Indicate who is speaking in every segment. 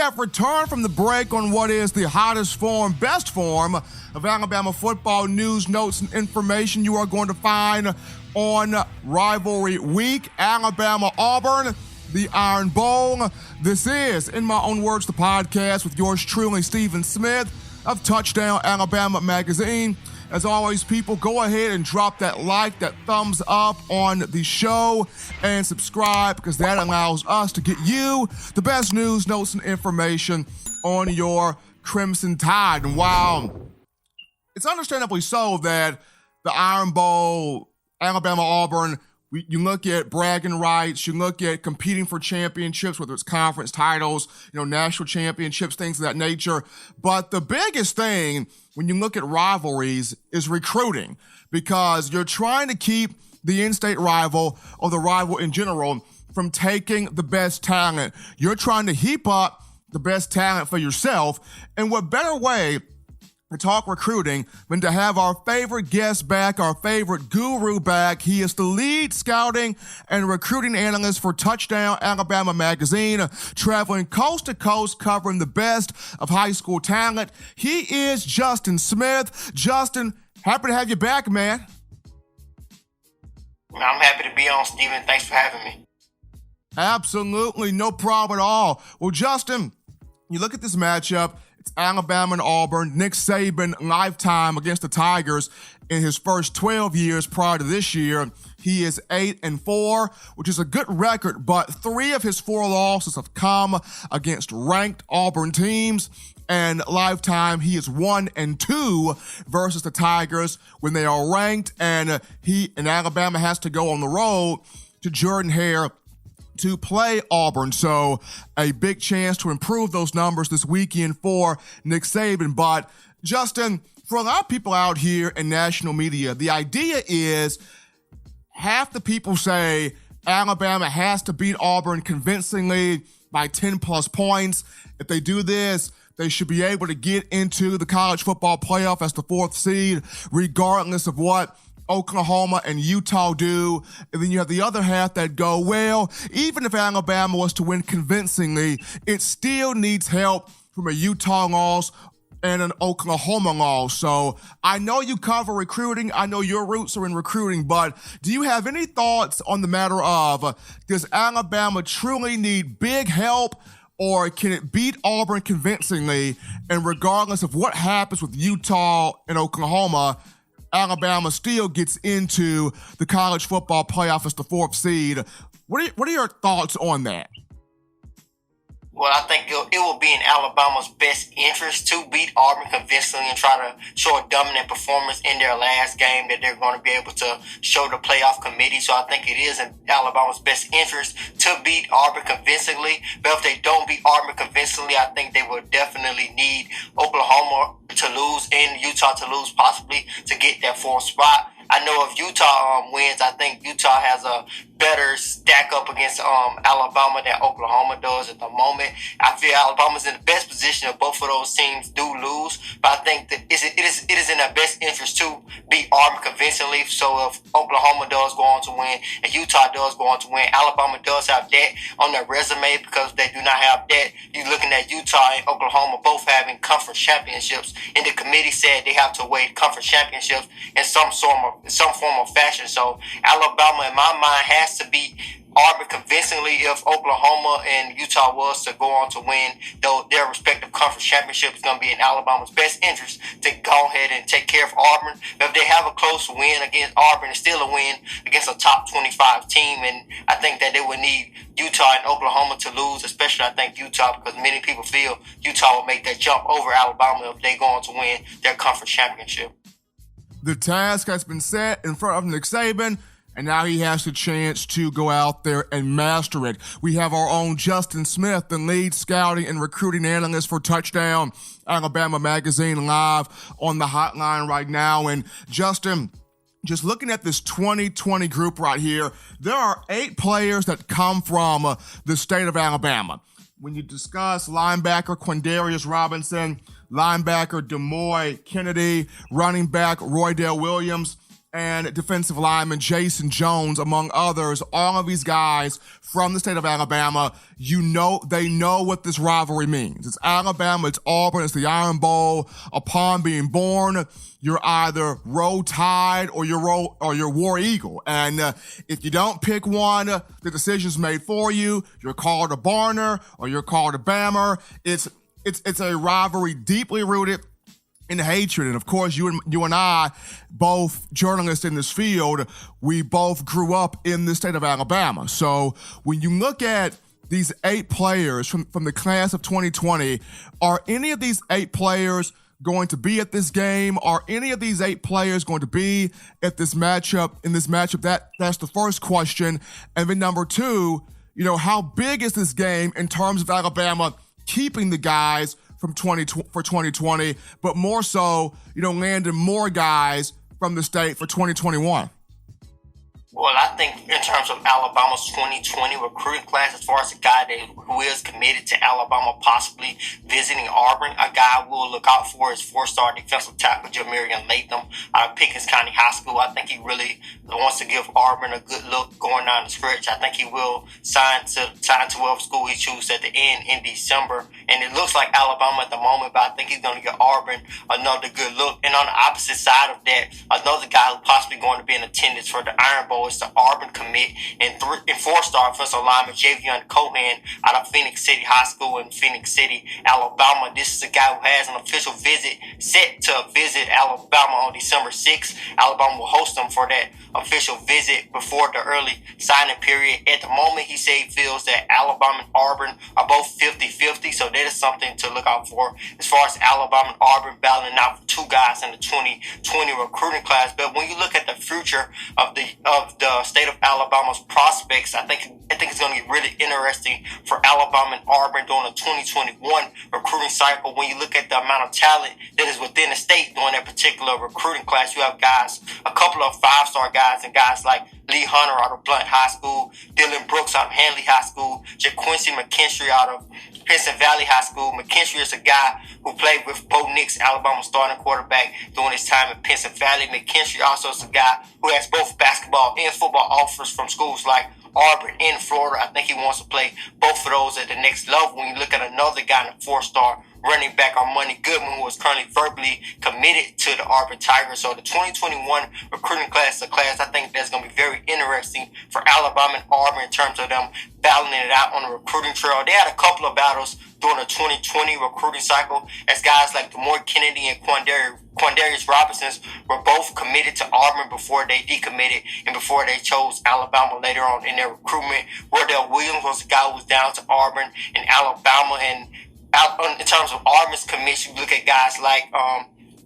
Speaker 1: have returned from the break on what is the hottest form, best form of Alabama football news, notes, and information you are going to find on rivalry week. Alabama-Auburn, the Iron Bowl. This is, in my own words, the podcast with yours truly, Stephen Smith of Touchdown Alabama Magazine. As always, people, go ahead and drop that like, that thumbs up on the show, and subscribe, because that allows us to get you the best news, notes, and information on your Crimson Tide. And while it's understandably so that the Iron Bowl, Alabama-Auburn, you look at bragging rights, you look at competing for championships, whether it's conference titles, national championships, things of that nature. But the biggest thing when you look at rivalries is recruiting, because you're trying to keep the in-state rival or the rival in general from taking the best talent. You're trying to heap up the best talent for yourself. And what better way to talk recruiting than to have our favorite guest back, our favorite guru back. He is the lead scouting and recruiting analyst for Touchdown Alabama Magazine, traveling coast to coast, covering the best of high school talent. He is Justin Smith. Justin, happy to have you back, man.
Speaker 2: I'm happy to be on, Stephen. Thanks for having me.
Speaker 1: Absolutely, no problem at all. Well, Justin, you look at this matchup. It's Alabama and Auburn. Nick Saban, lifetime against the Tigers in his first 12 years prior to this year. He is 8-4, which is a good record, but 3 of his 4 losses have come against ranked Auburn teams. And lifetime, he is 1-2 versus the Tigers when they are ranked. And Alabama has to go on the road to Jordan-Hare to play Auburn. So a big chance to improve those numbers this weekend for Nick Saban. But Justin, for a lot of people out here in national media, the idea is half the people say Alabama has to beat Auburn convincingly by 10 plus points. If they do this, they should be able to get into the college football playoff as the 4th seed, regardless of what Oklahoma and Utah do. And then you have the other half that go, well, even if Alabama was to win convincingly, it still needs help from a Utah loss and an Oklahoma loss. So I know you cover recruiting. I know your roots are in recruiting, but do you have any thoughts on the matter of, does Alabama truly need big help, or can it beat Auburn convincingly? And regardless of what happens with Utah and Oklahoma, Alabama still gets into the college football playoff as the 4th seed. What are your thoughts on that?
Speaker 2: Well, I think it will be in Alabama's best interest to beat Auburn convincingly and try to show a dominant performance in their last game that they're going to be able to show the playoff committee. So I think it is in Alabama's best interest to beat Auburn convincingly. But if they don't beat Auburn convincingly, I think they will definitely need Oklahoma to lose and Utah to lose possibly to get that 4th spot. I know if Utah wins, I think Utah has a better stack up against Alabama than Oklahoma does at the moment. I feel Alabama's in the best position if both of those teams do lose, but I think that it is in their best interest to beat Auburn convincingly. So if Oklahoma does go on to win and Utah does go on to win, Alabama does have that on their resume, because they do not have that. You're looking at Utah and Oklahoma both having conference championships, and the committee said they have to win conference championships in some form of fashion. So Alabama, in my mind, has to beat Auburn convincingly if Oklahoma and Utah was to go on to win their respective conference championships. It's going to be in Alabama's best interest to go ahead and take care of Auburn. But if they have a close win against Auburn, it's still a win against a top 25 team. And I think that they would need Utah and Oklahoma to lose, especially I think Utah, because many people feel Utah will make that jump over Alabama if they go on to win their conference championship.
Speaker 1: The task has been set in front of Nick Saban, and now he has the chance to go out there and master it. We have our own Justin Smith, the lead scouting and recruiting analyst for Touchdown Alabama Magazine, live on the hotline right now. And Justin, just looking at this 2020 group right here, there are 8 players that come from the state of Alabama. When you discuss linebacker Quindarius Robinson, linebacker Demoy Kennedy, running back Roydell Williams, and defensive lineman Jason Jones, among others. All of these guys from the state of Alabama, they know what this rivalry means. It's Alabama, it's Auburn, it's the Iron Bowl. Upon being born, you're either Roll Tide or you're War Eagle. And if you don't pick one, the decision's made for you. You're called a Barner or you're called a Bammer. It's a rivalry deeply rooted in hatred. And of course, you and I, both journalists in this field, we both grew up in the state of Alabama. So when you look at these 8 players from the class of 2020, are any of these 8 players going to be at this game? Are any of these 8 players going to be at this matchup? That's the first question. And then number 2, how big is this game in terms of Alabama keeping the guys for 2020, but more so, landing more guys from the state for 2021?
Speaker 2: Well, I think in terms of Alabama's 2020 recruiting class, as far as a guy who is committed to Alabama possibly visiting Auburn, a guy we'll look out for is 4-star defensive tackle Jamarian Latham out of Pickens County High School. I think he really wants to give Auburn a good look going down the stretch. I think he will sign to whatever school he chooses at the end in December. And it looks like Alabama at the moment, but I think he's going to give Auburn another good look. And on the opposite side of that, another guy who's possibly going to be in attendance for the Iron Bowl is the Auburn commit and 4-star offensive lineman Javion Cohan out of Phoenix City High School in Phoenix City, Alabama. This is a guy who has an official visit set to visit Alabama on December 6th. Alabama will host him for that official visit before the early signing period. At the moment, he said he feels that Alabama and Auburn are both 50-50, so that is something to look out for as far as Alabama and Auburn battling out for 2 guys in the 2020 recruiting class. But when you look at the future of the state of Alabama's prospects, I think it's going to be really interesting for Alabama and Auburn during the 2021 recruiting cycle. When you look at the amount of talent that is within the state during that particular recruiting class, you have guys, a couple of 5-star guys, and guys like Lee Hunter out of Blount High School, Dylan Brooks out of Hanley High School, JaQuincy McKinstry out of Pinson Valley High School. McKinstry is a guy who played with Bo Nix, Alabama's starting quarterback, during his time in Pinson Valley. McKinstry also is a guy who has both basketball and football offers from schools like Auburn in Florida. I think he wants to play both of those at the next level. When you look at another guy in the 4-star running back, Armani Goodman, who is currently verbally committed to the Auburn Tigers. So the 2021 recruiting class is a class I think that's going to be very interesting for Alabama and Auburn in terms of them battling it out on the recruiting trail. They had a couple of battles during the 2020 recruiting cycle as guys like DeMore Kennedy and Quandarius Robinson were both committed to Auburn before they decommitted and before they chose Alabama later on in their recruitment. Wardell Williams was a guy who was down to Auburn and Alabama. And in terms of Auburn's commits, you look at guys like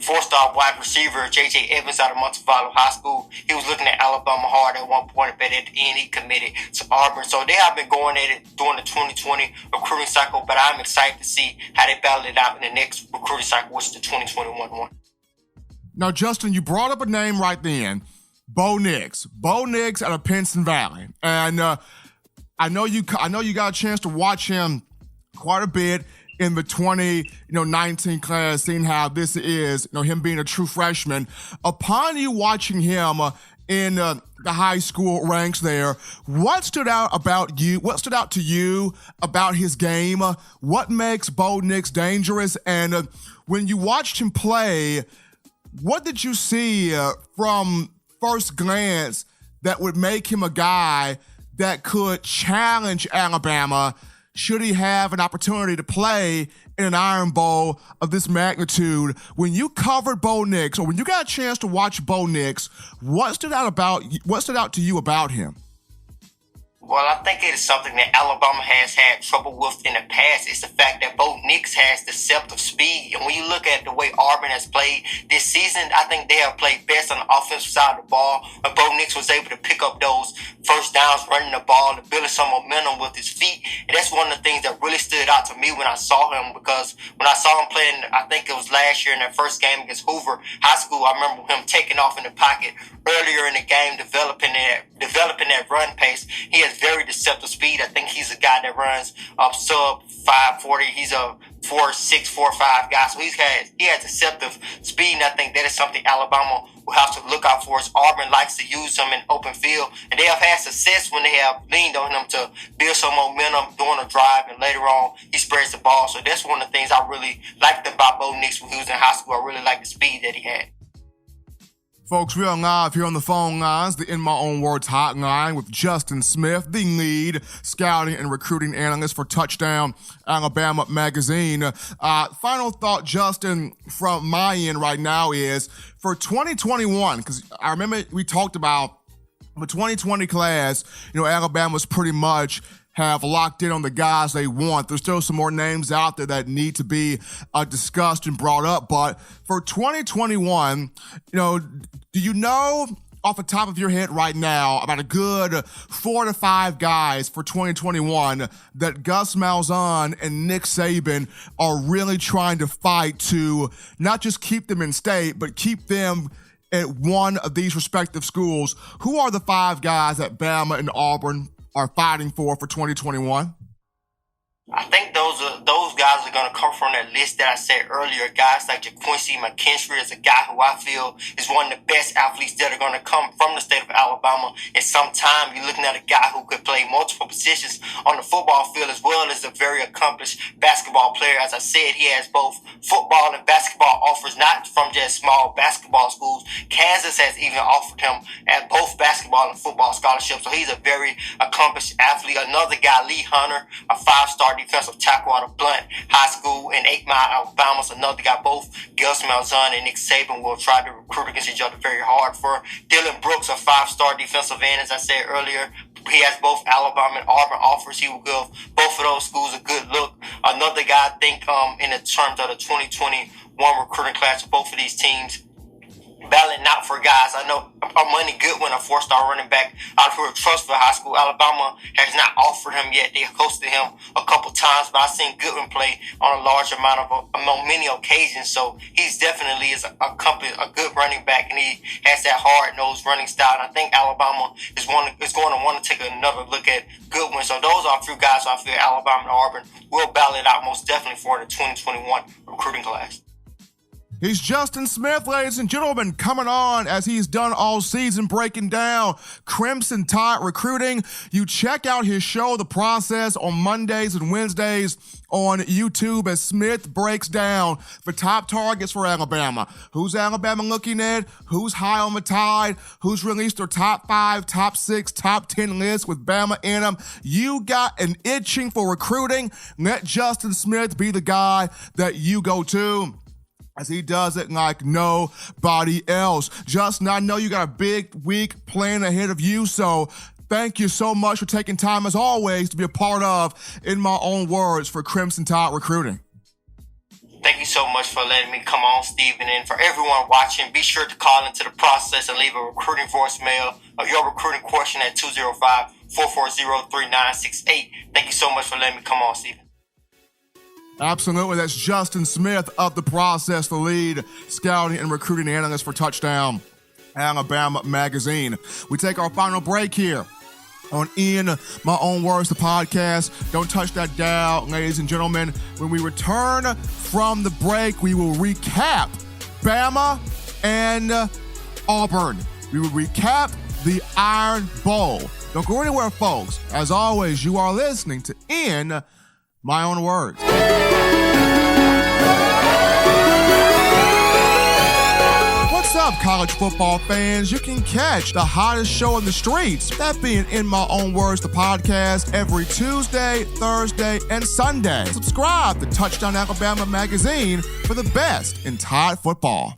Speaker 2: 4-star wide receiver J.J. Evans out of Montevallo High School. He was looking at Alabama hard at one point, but at the end he committed to Auburn. So they have been going at it during the 2020 recruiting cycle, but I'm excited to see how they battle it out in the next recruiting cycle, which is the 2021 one.
Speaker 1: Now, Justin, you brought up a name right then, Bo Nix. Bo Nix out of Pinson Valley. And I know you got a chance to watch him quite a bit in the 2019 class, seeing how this is, him being a true freshman. Upon you watching him in the high school ranks there, what stood out about you? What stood out to you about his game? What makes Bo Nix dangerous? And when you watched him play, what did you see from first glance that would make him a guy that could challenge Alabama should he have an opportunity to play in an Iron Bowl of this magnitude? When you covered Bo Nix, or when you got a chance to watch Bo Nix, what stood out to you about him?
Speaker 2: Well, I think it is something that Alabama has had trouble with in the past. It's the fact that Bo Nix has deceptive speed. And when you look at the way Auburn has played this season, I think they have played best on the offensive side of the ball. And Bo Nix was able to pick up those first downs running the ball and building some momentum with his feet. And that's one of the things that really stood out to me when I saw him, because when I saw him playing, I think it was last year in that first game against Hoover High School, I remember him taking off in the pocket earlier in the game, developing that run pace. He has very deceptive speed. I think he's a guy that runs sub 540. He's a 4.6, 4.5 guy. So he has deceptive speed, and I think that is something Alabama we'll have to look out for is Auburn likes to use him in open field, and they have had success when they have leaned on him to build some momentum during a drive, and later on he spreads the ball. So that's one of the things I really liked about Bo Nix when he was in high school. I really liked the speed that he had.
Speaker 1: Folks, we are live here on the phone lines, the In My Own Words hotline with Justin Smith, the lead scouting and recruiting analyst for Touchdown Alabama magazine. Final thought, Justin, from my end right now is for 2021, because I remember we talked about the 2020 class, Alabama's pretty much have locked in on the guys they want. There's still some more names out there that need to be discussed and brought up. But for 2021, do you know off the top of your head right now about a good 4 to 5 guys for 2021 that Gus Malzahn and Nick Saban are really trying to fight to not just keep them in state, but keep them at one of these respective schools? Who are the 5 guys that Bama and Auburn are fighting for 2021?
Speaker 2: I think those guys are going to come from that list that I said earlier. Guys like JaQuincy McKinstry is a guy who I feel is one of the best athletes that are going to come from the state of Alabama. In some time, you're looking at a guy who could play multiple positions on the football field as well as a very accomplished basketball player. As I said, he has both football and basketball offers, not from just small basketball schools. Kansas has even offered him at both basketball and football scholarships. So he's a very accomplished athlete. Another guy, Lee Hunter, a 5-star defensive tackle out of Blunt High School in 8 Mile, Alabama. So another guy. Both Gus Malzahn and Nick Saban will try to recruit against each other very hard for. Dylan Brooks, a 5-star defensive end, as I said earlier. He has both Alabama and Auburn offers. He will give both of those schools a good look. Another guy, I think, in the terms of the 2021 recruiting class of both of these teams, battling out for guys. I know Money Goodwin, a 4-star running back out of here at Trussville High School. Alabama has not offered him yet. They hosted him a couple times, but I've seen Goodwin play on a large amount on many occasions. So he's definitely is a good running back, and he has that hard-nosed running style. And I think Alabama is going to want to take another look at Goodwin. So those are a few guys I feel Alabama and Auburn will battle it out most definitely for the 2021 recruiting class.
Speaker 1: He's Justin Smith, ladies and gentlemen, coming on as he's done all season, breaking down Crimson Tide recruiting. You check out his show, The Process, on Mondays and Wednesdays on YouTube as Smith breaks down the top targets for Alabama. Who's Alabama looking at? Who's high on the Tide? Who's released their top 5, top 6, top 10 lists with Bama in them? You got an itching for recruiting? Let Justin Smith be the guy that you go to, as he does it like nobody else. Justin, I know you got a big week playing ahead of you, so thank you so much for taking time, as always, to be a part of In My Own Words for Crimson Tide Recruiting.
Speaker 2: Thank you so much for letting me come on, Stephen. And for everyone watching, be sure to call into the process and leave a recruiting voicemail of your recruiting question at 205-440-3968. Thank you so much for letting me come on, Stephen.
Speaker 1: Absolutely. That's Justin Smith of The Process, the lead scouting and recruiting analyst for Touchdown Alabama magazine. We take our final break here on In My Own Words, the podcast. Don't touch that dial, ladies and gentlemen. When we return from the break, we will recap Bama and Auburn. We will recap the Iron Bowl. Don't go anywhere, folks. As always, you are listening to In My Own Words. What's up, college football fans? You can catch the hottest show in the streets, that being In My Own Words, the podcast, every Tuesday, Thursday, and Sunday. Subscribe to Touchdown Alabama magazine for the best in Tide football.